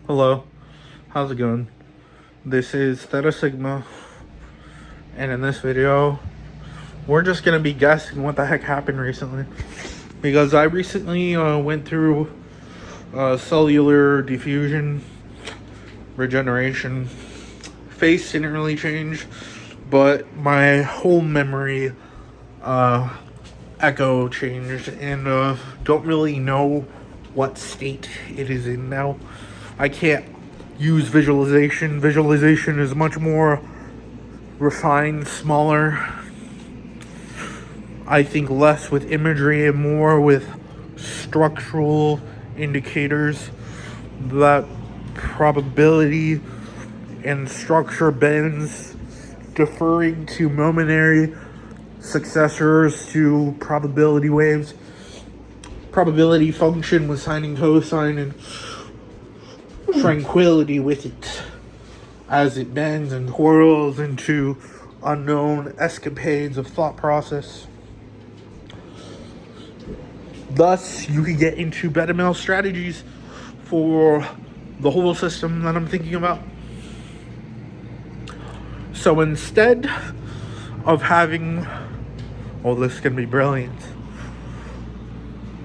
Hello, how's it going? This is Theta Sigma, and in this video, we're just gonna be guessing what the heck happened recently. Because I recently went through cellular diffusion, regeneration. Face didn't really change, but my whole memory echo changed, and don't really know what state it is in now. I can't use visualization. Visualization is much more refined, smaller. I think less with imagery and more with structural indicators that probability and structure bends, deferring to momentary successors to probability waves. Probability function with sine and cosine and tranquility with it as it bends and whirls into unknown escapades of thought process. Thus, you can get into beta male strategies for the whole system that I'm thinking about. So instead of having, oh, this is going to be brilliant.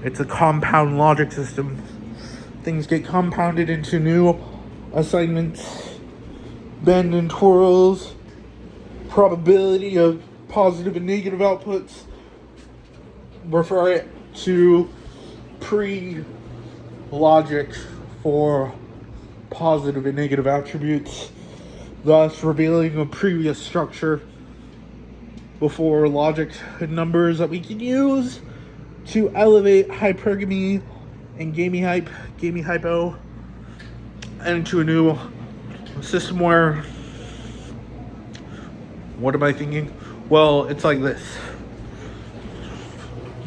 It's a compound logic system. Things get compounded into new assignments, bend and twirls, probability of positive and negative outputs. Refer it to pre-logic for positive and negative attributes, thus revealing a previous structure before logic numbers that we can use to elevate hypergamy and gamey hypo, and into a new system where, what am I thinking? Well, it's like this.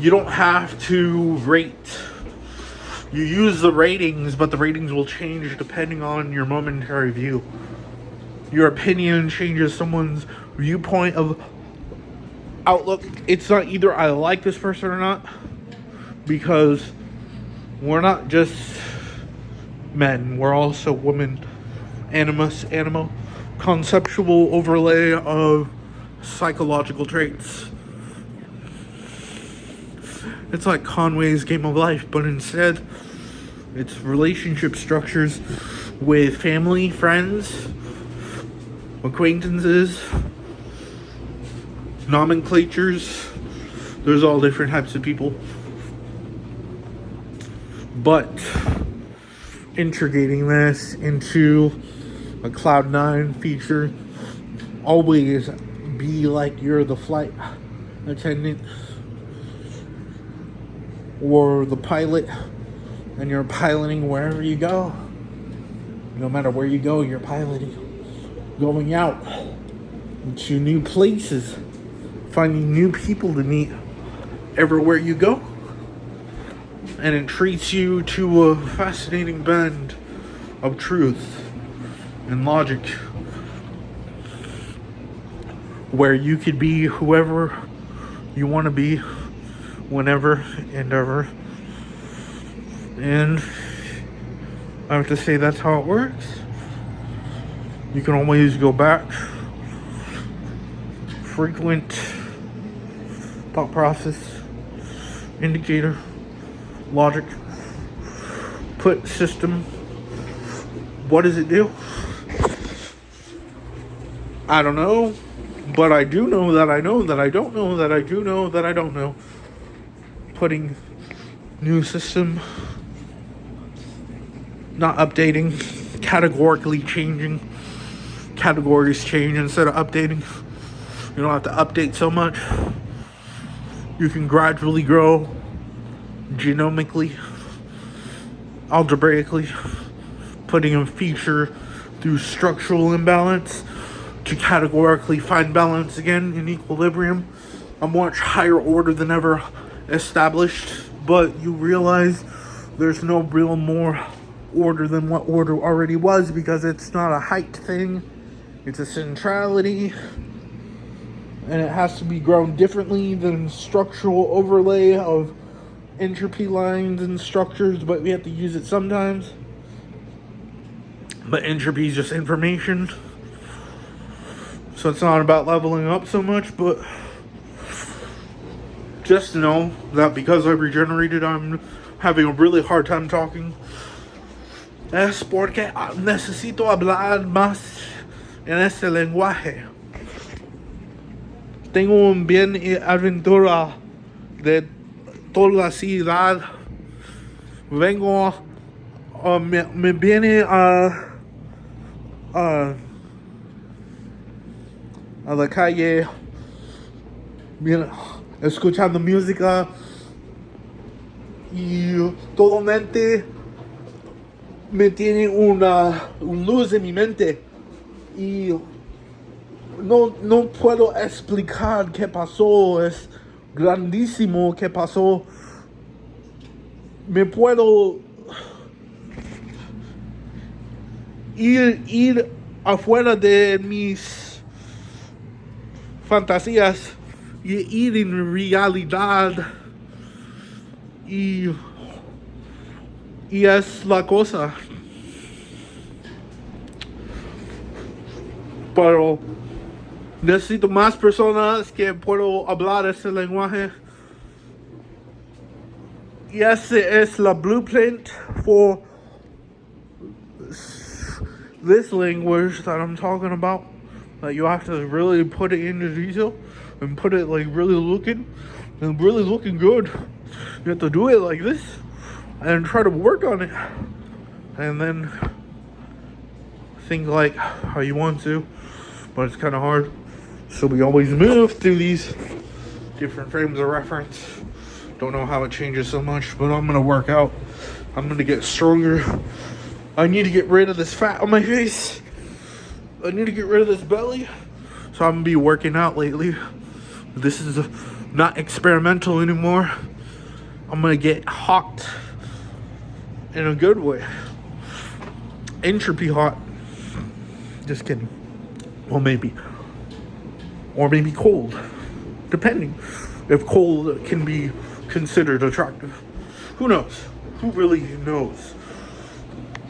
You don't have to rate. You use the ratings, but the ratings will change depending on your momentary view. Your opinion changes someone's viewpoint of outlook. It's not either I like this person or not, because we're not just men, we're also women. Animo, conceptual overlay of psychological traits. It's like Conway's Game of Life, but instead it's relationship structures with family, friends, acquaintances, nomenclatures. There's all different types of people. But integrating this into a Cloud9 feature, always be like you're the flight attendant or the pilot, and you're piloting wherever you go. No matter where you go, you're piloting. Going out to new places, finding new people to meet everywhere you go. And it treats you to a fascinating bend of truth and logic, where you could be whoever you want to be, whenever and ever. And I have to say, that's how it works. You can always go back. Frequent thought process, indicator, logic, put system. What does it do? I don't know, but I do know that I know that I don't know that I do know that I don't know. Putting new system, not updating, categorically changing. Categories change instead of updating. You don't have to update so much. You can gradually grow genomically, algebraically, putting a feature through structural imbalance to categorically find balance again in equilibrium. A much higher order than ever established, but you realize there's no real more order than what order already was, because it's not a height thing, it's a centrality, and it has to be grown differently than structural overlay of entropy lines and structures, but we have to use it sometimes. But entropy is just information. So it's not about leveling up so much, but just know that because I regenerated, I'm having a really hard time talking. Es porque necesito hablar más en este lenguaje. Tengo un bien y aventura de toda la ciudad. Vengo, me viene a la calle, mira, escuchando música y totalmente me tiene una luz en mi mente y no puedo explicar qué pasó. Es grandísimo qué pasó. Me puedo ir afuera de mis fantasías y ir en realidad y es la cosa. Pero necesito más personas que puedo hablar ese lenguaje. Y ese es la blueprint for this language that I'm talking about. That you have to really put it into detail and put it like really looking good. You have to do it like this and try to work on it, and then think like how you want to, but it's kind of hard. So we always move through these different frames of reference. Don't know how it changes so much, but I'm gonna work out. I'm gonna get stronger. I need to get rid of this fat on my face. I need to get rid of this belly. So I'm gonna be working out lately. This is not experimental anymore. I'm gonna get hot in a good way. Entropy hot. Just kidding. Well, maybe. Or maybe cold. Depending if cold can be considered attractive. Who knows? Who really knows?